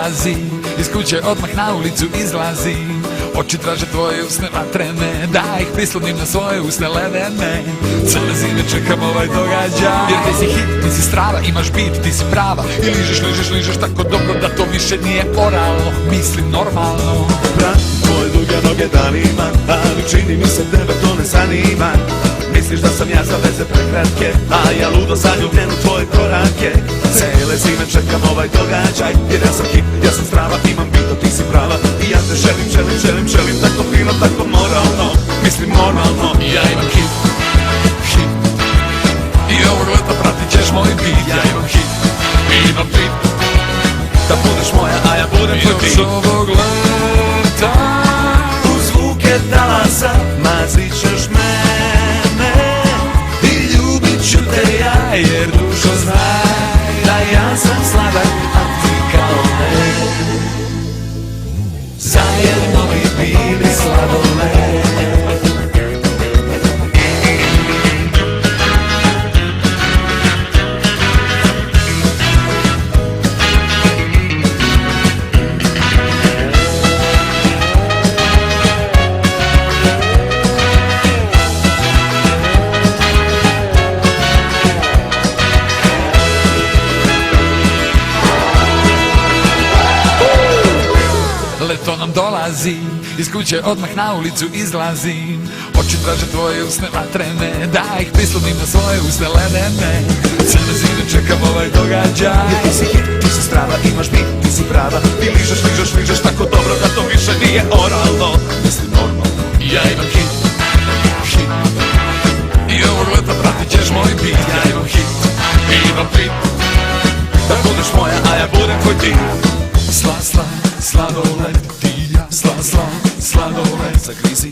dolazi, iz kuće odmah na ulicu izlazi. Oči traže tvoje usne vatrene, da ih prislonim na svoje usne ledene. Cele zime čekam ovaj događaj, jer ti si hit, ti si strava, imaš bit, ti si prava. I ližeš tako dobro da to više nije oralno, mislim normalno. Pratim tvoje duge noge danima, ali čini mi se tebe to ne zanima. Misliš da sam ja za veze prekratke, a ja ludo zaljubljen u tvoje korake. Cele zime čekam ovaj događaj, jer ja sam hit, ja sam strava, imam bito, ti si prava. I ja te želim, tako fino, tako moralno, mislim normalno. Ja imam hit, i ovog leta pratit ćeš moj beat. Ja imam hit, imam beat, da budeš moja, a ja budem tvoj beat. Još ovog leta u zvuke talasa mazit ćeš mene i ljubit ću te ja, jer dušo znaj da ja sam sladak, a ti kao ne. Zajedno bi bili sladoled. Leto nam dolazi, iz kuće odmah na ulicu izlazim. Oči traže tvoje usne vatrene, da ih prislonim na svoje usne ledene. Cele zime čekam ovaj događaj, jer ti si hit, ti si strava, imaš bit, ti si prava. Ti ližeš tako dobro da to više nije oralno, mislim normalno. Ja imam hit, i ovog leta pratit ćeš moj beat. Ja imam hit, imam beat, da budeš moja, a ja budem tvoj ti. Sladoled, ti ja, sladoled, zagrizi,